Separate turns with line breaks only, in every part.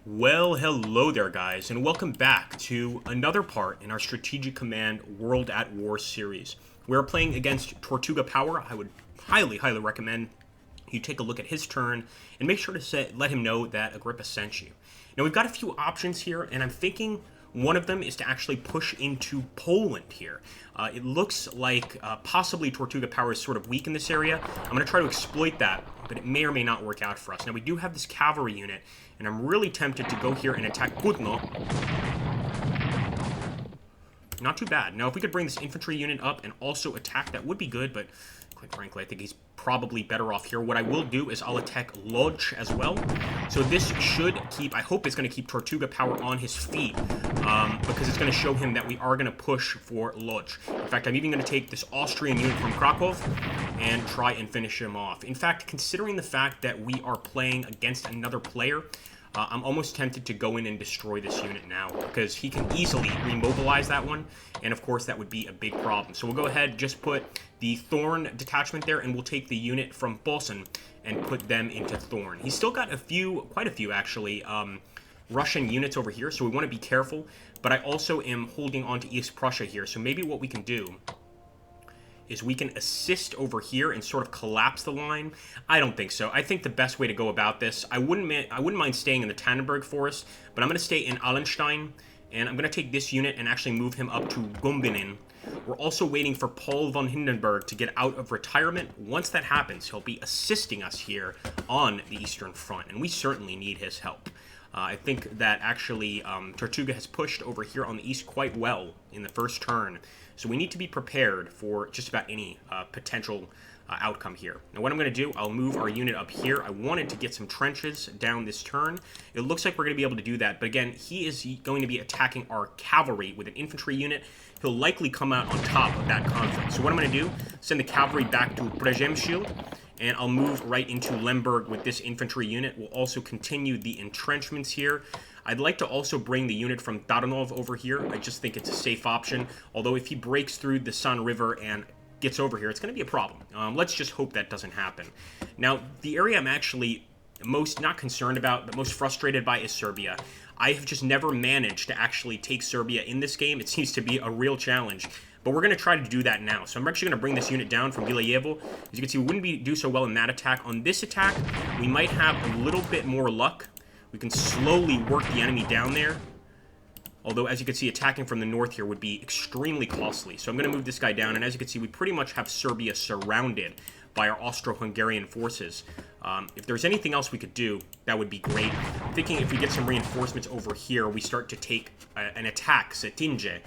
Well, hello there, guys, and welcome back to another part in our Strategic Command World at War series. We're playing against Tortuga Power. I would highly recommend you take a look at his turn and make sure to let him know that Agrippa sent you. Now, we've got a few options here, and I'm thinking one of them is to actually push into Poland here. It looks like possibly Tortuga Power is sort of weak in this area. I'm going to try to exploit that, but it may or may not work out for us. Now, we do have this cavalry unit, and I'm really tempted to go here and attack Kutno. Not too bad. Now, if we could bring this infantry unit up and also attack, that would be good, but quite frankly, I think he's probably better off here. What I will do is I'll attack Lodz as well. So this should keep, I hope it's going to keep Tortuga Power on his feet, because it's going to show him that we are going to push for Lodz. In fact, I'm even going to take this Austrian unit from Krakow and try and finish him off. In fact, considering the fact that we are playing against another player, I'm almost tempted to go in and destroy this unit now, because he can easily remobilize that one, and of course that would be a big problem. So we'll go ahead, just put the Thorn detachment there, and we'll take the unit from Bosen and put them into Thorn. He's still got quite a few actually, Russian units over here, so we want to be careful, but I also am holding on to East Prussia here, so maybe what we can do is we can assist over here and sort of collapse the line. I don't think so. I think the best way to go about this, I wouldn't mind staying in the Tannenberg Forest, but I'm going to stay in Allenstein, and I'm going to take this unit and actually move him up to Gumbinen. We're also waiting for Paul von Hindenburg to get out of retirement. Once that happens, he'll be assisting us here on the Eastern Front, and we certainly need his help. I think that actually Tortuga has pushed over here on the east quite well in the first turn. So we need to be prepared for just about any potential outcome here. Now what I'm going to do, I'll move our unit up here. I wanted to get some trenches down this turn. It looks like we're going to be able to do that. But again, he is going to be attacking our cavalry with an infantry unit. He'll likely come out on top of that conflict. So what I'm going to do, send the cavalry back to Przemysl, and I'll move right into Lemberg with this infantry unit. We'll also continue the entrenchments here. I'd like to also bring the unit from Daronov over here. I just think it's a safe option. Although if he breaks through the San River and gets over here, it's going to be a problem. Let's just hope that doesn't happen. Now, the area I'm actually most not concerned about, but most frustrated by is Serbia. I have just never managed to actually take Serbia in this game. It seems to be a real challenge. But we're going to try to do that now. So I'm actually going to bring this unit down from Vilayevo. As you can see, we wouldn't do so well in that attack. On this attack, we might have a little bit more luck. We can slowly work the enemy down there. Although, as you can see, attacking from the north here would be extremely costly. So I'm going to move this guy down. And as you can see, we pretty much have Serbia surrounded by our Austro-Hungarian forces. If there's anything else we could do, that would be great. I'm thinking if we get some reinforcements over here, we start to take an attack, Cetinje,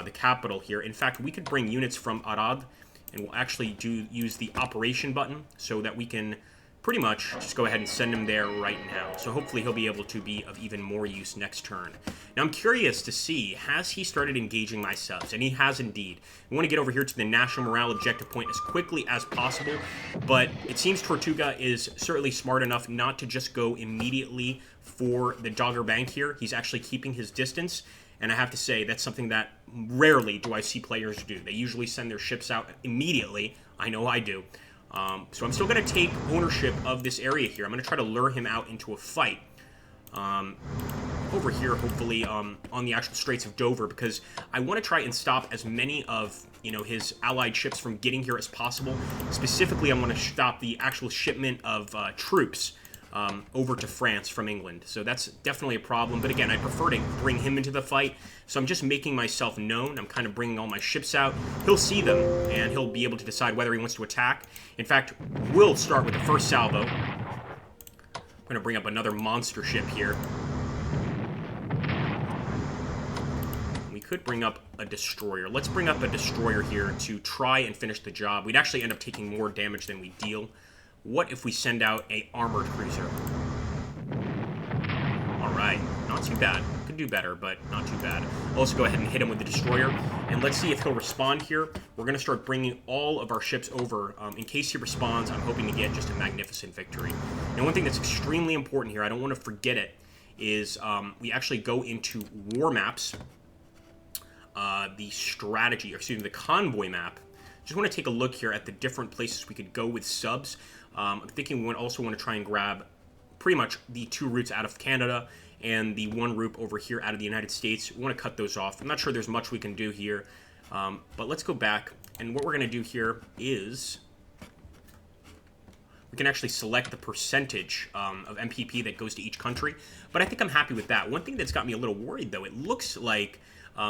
the capital here. In fact, we could bring units from Arad, and we'll actually use the operation button so that we can pretty much just go ahead and send him there right now. So hopefully he'll be able to be of even more use next turn. Now I'm curious to see, has he started engaging my subs? And he has indeed. We want to get over here to the national morale objective point as quickly as possible, but it seems Tortuga is certainly smart enough not to just go immediately for the Dogger Bank here. He's actually keeping his distance, and I have to say that's something that rarely do I see players do. They usually send their ships out immediately. I know I do. So I'm still going to take ownership of this area here. I'm going to try to lure him out into a fight over here, hopefully on the actual Straits of Dover, because I want to try and stop as many of his allied ships from getting here as possible. Specifically, I want to stop the actual shipment of troops over to France from England. So that's definitely a problem. But again, I prefer to bring him into the fight. So I'm just making myself known. I'm kind of bringing all my ships out. He'll see them, and he'll be able to decide whether he wants to attack. In fact, we'll start with the first salvo. I'm going to bring up another monster ship here. We could bring up a destroyer. Let's bring up a destroyer here to try and finish the job. We'd actually end up taking more damage than we deal. What if we send out a armored cruiser? Alright, not too bad. Could do better, but not too bad. I'll also go ahead and hit him with the destroyer, and let's see if he'll respond here. We're going to start bringing all of our ships over. In case he responds, I'm hoping to get just a magnificent victory. Now, one thing that's extremely important here, I don't want to forget it, is we actually go into war maps, the strategy, or excuse me, the convoy map. Just want to take a look here at the different places we could go with subs. I'm thinking we also want to try and grab pretty much the two routes out of Canada and the 1 route over here out of the United States. We want to cut those off. I'm not sure there's much we can do here, but let's go back. And what we're going to do here is we can actually select the percentage of MPP that goes to each country. But I think I'm happy with that. One thing that's got me a little worried, though, it looks like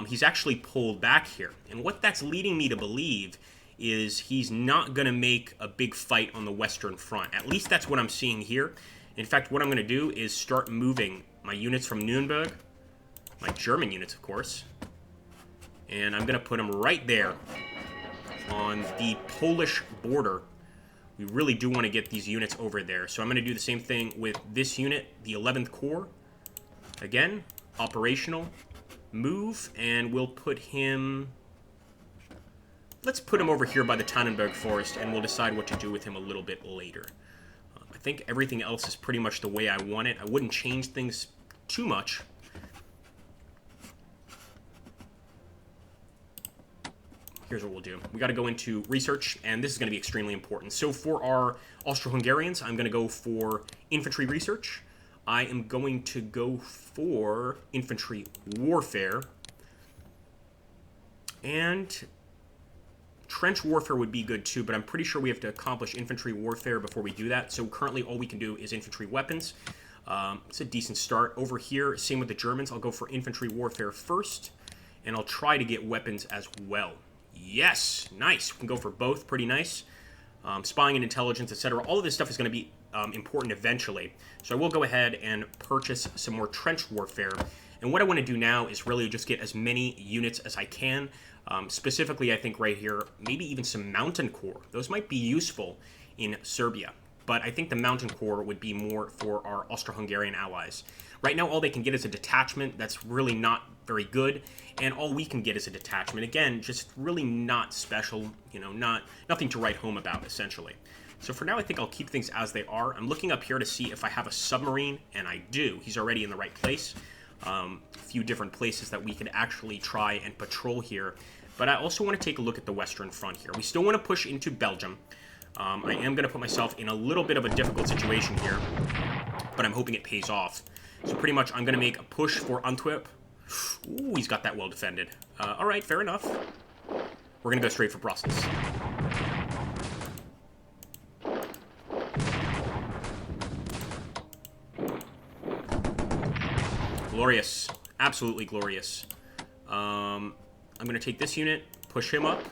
he's actually pulled back here. And what that's leading me to believe is he's not going to make a big fight on the Western Front. At least that's what I'm seeing here. In fact, what I'm going to do is start moving my units from Nuremberg, my German units, of course, and I'm going to put them right there on the Polish border. We really do want to get these units over there. So I'm going to do the same thing with this unit, the 11th Corps. Again, operational, move, and we'll put him... Let's put him over here by the Tannenberg Forest, and we'll decide what to do with him a little bit later. I think everything else is pretty much the way I want it. I wouldn't change things too much. Here's what we'll do. We got to go into research, and this is going to be extremely important. So for our Austro-Hungarians, I'm going to go for infantry research. I am going to go for infantry warfare. And trench warfare would be good too, but I'm pretty sure we have to accomplish infantry warfare before we do that. So currently all we can do is infantry weapons. It's a decent start. Over here, same with the Germans. I'll go for infantry warfare first, and I'll try to get weapons as well. Yes, nice. We can go for both. Pretty nice. Spying and intelligence, etc. All of this stuff is going to be important eventually. So I will go ahead and purchase some more trench warfare. And what I want to do now is really just get as many units as I can. Specifically, I think right here, maybe even some mountain corps. Those might be useful in Serbia. But I think the mountain corps would be more for our Austro-Hungarian allies. Right now, all they can get is a detachment. That's really not very good. And all we can get is a detachment. Again, just really not special, you know, nothing to write home about, essentially. So for now, I think I'll keep things as they are. I'm looking up here to see if I have a submarine, and I do. He's already in the right place. A few different places that we could actually try and patrol here. But I also want to take a look at the Western Front here. We still want to push into Belgium. I am going to put myself in a little bit of a difficult situation here, but I'm hoping it pays off. So pretty much I'm going to make a push for Antwerp. Ooh, he's got that well defended. All right, fair enough. We're going to go straight for Brussels. Glorious. Absolutely glorious. I'm going to take this unit, push him up.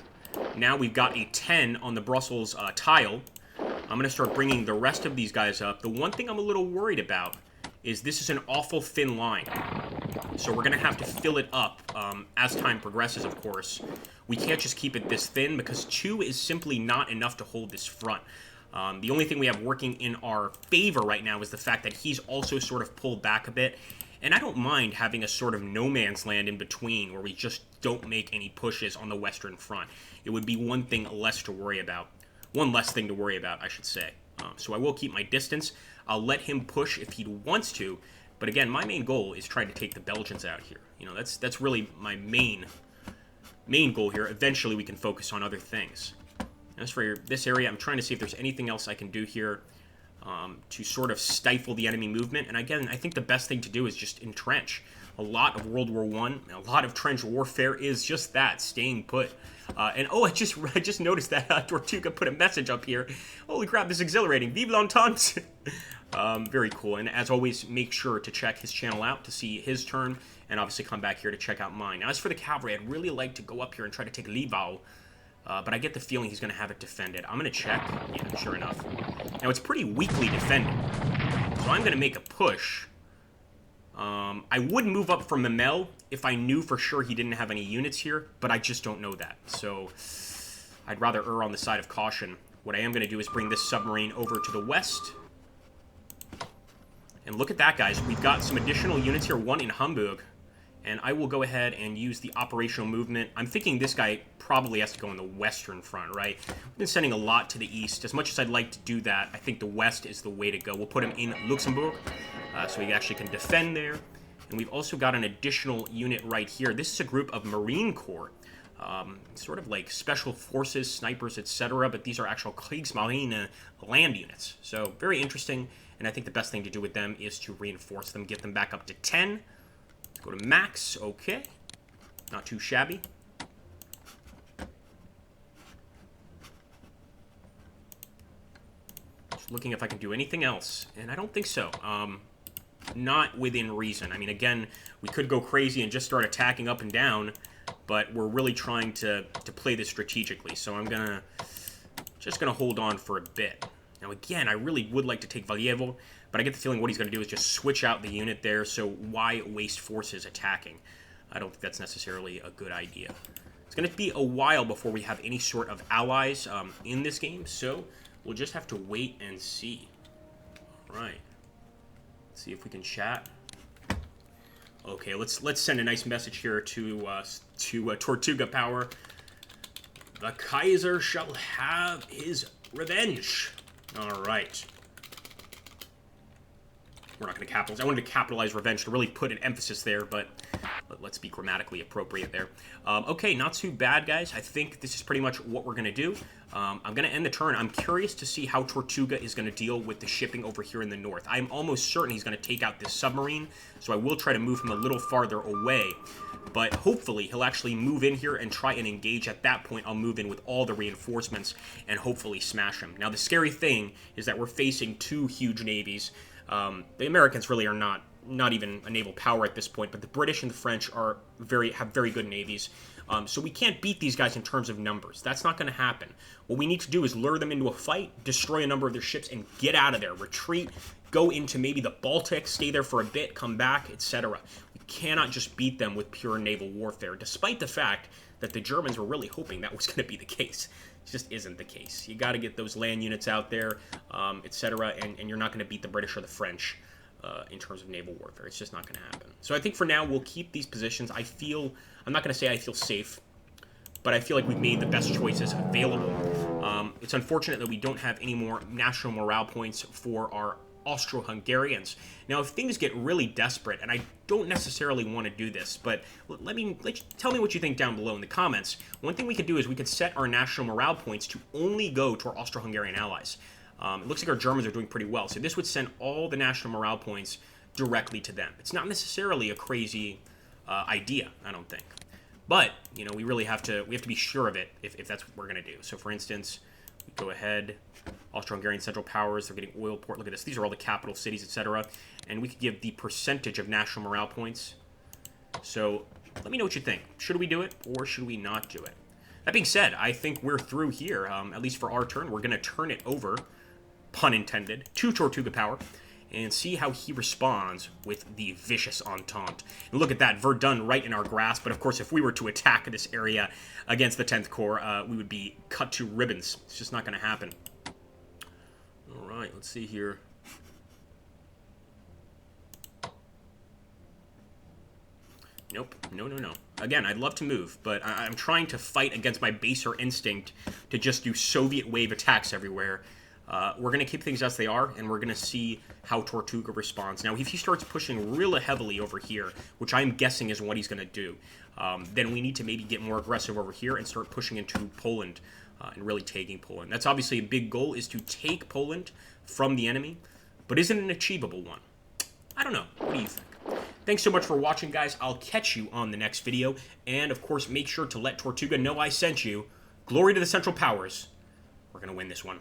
Now we've got a 10 on the Brussels tile. I'm going to start bringing the rest of these guys up. The one thing I'm a little worried about is this is an awful thin line. So we're going to have to fill it up as time progresses, of course. We can't just keep it this thin because 2 is simply not enough to hold this front. The only thing we have working in our favor right now is the fact that he's also sort of pulled back a bit. And I don't mind having a sort of no man's land in between where we just don't make any pushes on the Western Front. It would be one thing less to worry about. One less thing to worry about, I should say. So I will keep my distance. I'll let him push if he wants to. But again, my main goal is trying to take the Belgians out here. You know, that's really my main goal here. Eventually we can focus on other things. As for this area, I'm trying to see if there's anything else I can do here to sort of stifle the enemy movement. And again, I think the best thing to do is just entrench. A lot of World War I, a lot of trench warfare is just that, staying put. And oh, I just noticed that Tortuga put a message up here. Holy crap, this is exhilarating. Vive l'Entente! Very cool. And as always, make sure to check his channel out to see his turn, and obviously come back here to check out mine. Now, as for the cavalry, I'd really like to go up here and try to take Naval. But I get the feeling he's going to have it defended. I'm going to check. Yeah, sure enough. Now, it's pretty weakly defended. So I'm going to make a push. I would move up from Naval if I knew for sure he didn't have any units here, but I just don't know that. So I'd rather err on the side of caution. What I am going to do is bring this submarine over to the west. And look at that, guys. We've got some additional units here, one in Hamburg. And I will go ahead and use the operational movement. I'm thinking this guy probably has to go on the Western Front, right? We've been sending a lot to the east. As much as I'd like to do that, I think the west is the way to go. We'll put him in Luxembourg, so he actually can defend there. And we've also got an additional unit right here. This is a group of Marine Corps, sort of like special forces, snipers, etc. But these are actual Kriegsmarine land units. So very interesting. And I think the best thing to do with them is to reinforce them, get them back up to 10. Let's go to max. Okay. Not too shabby. Just looking if I can do anything else. And I don't think so. Not within reason. I mean, again, we could go crazy and just start attacking up and down, but we're really trying to play this strategically. So I'm just gonna hold on for a bit. Now, again, I really would like to take Valjevo, but I get the feeling what he's going to do is just switch out the unit there, so why waste forces attacking? I don't think that's necessarily a good idea. It's going to be a while before we have any sort of allies in this game, so we'll just have to wait and see. All right. Let's see if we can chat. Okay, let's send a nice message here to Tortuga Power. The Kaiser shall have his revenge. All right. We're not going to capitalize. I wanted to capitalize revenge to really put an emphasis there, but let's be grammatically appropriate there. Okay, not too bad, guys. I think this is pretty much what we're going to do. I'm going to end the turn. I'm curious to see how Tortuga is going to deal with the shipping over here in the north. I'm almost certain he's going to take out this submarine, so I will try to move him a little farther away. But hopefully he'll actually move in here and try and engage. At that point, I'll move in with all the reinforcements and hopefully smash him. Now, the scary thing is that we're facing two huge navies. The Americans really are not even a naval power at this point, but the British and the French have very good navies. So we can't beat these guys in terms of numbers. That's not going to happen. What we need to do is lure them into a fight, destroy a number of their ships, and get out of there. Retreat, go into maybe the Baltic, stay there for a bit, come back, etc. We cannot just beat them with pure naval warfare, despite the fact that the Germans were really hoping that was going to be the case. It just isn't the case. You got to get those land units out there, etc., and you're not going to beat the British or the French in terms of naval warfare. It's just not going to happen. So I think for now, we'll keep these positions. I'm not going to say I feel safe, but I feel like we've made the best choices available. It's unfortunate that we don't have any more national morale points for our Austro-Hungarians. Now, if things get really desperate, and I don't necessarily want to do this, but tell me what you think down below in the comments. One thing we could do is we could set our national morale points to only go to our Austro-Hungarian allies. It looks like our Germans are doing pretty well, so this would send all the national morale points directly to them. It's not necessarily a crazy idea, I don't think. But, you know, we have to be sure of it if that's what we're going to do. So, for instance, we go ahead, Austro-Hungarian Central Powers, they're getting oil port. Look at this. These are all the capital cities, etc. And we could give the percentage of national morale points. So, let me know what you think. Should we do it, or should we not do it? That being said, I think we're through here, at least for our turn. We're going to turn it over, pun intended, to Tortuga Power, and see how he responds with the vicious Entente. And look at that, Verdun right in our grasp, but of course if we were to attack this area against the 10th Corps, we would be cut to ribbons. It's just not going to happen. Alright, let's see here. Nope, no. Again, I'd love to move, but I'm trying to fight against my baser instinct to just do Soviet wave attacks everywhere. We're going to keep things as they are, and we're going to see how Tortuga responds. Now, if he starts pushing really heavily over here, which I'm guessing is what he's going to do, then we need to maybe get more aggressive over here and start pushing into Poland and really taking Poland. That's obviously a big goal, is to take Poland from the enemy, but is it an achievable one? I don't know. What do you think? Thanks so much for watching, guys. I'll catch you on the next video, and of course, make sure to let Tortuga know I sent you. Glory to the Central Powers. We're going to win this one.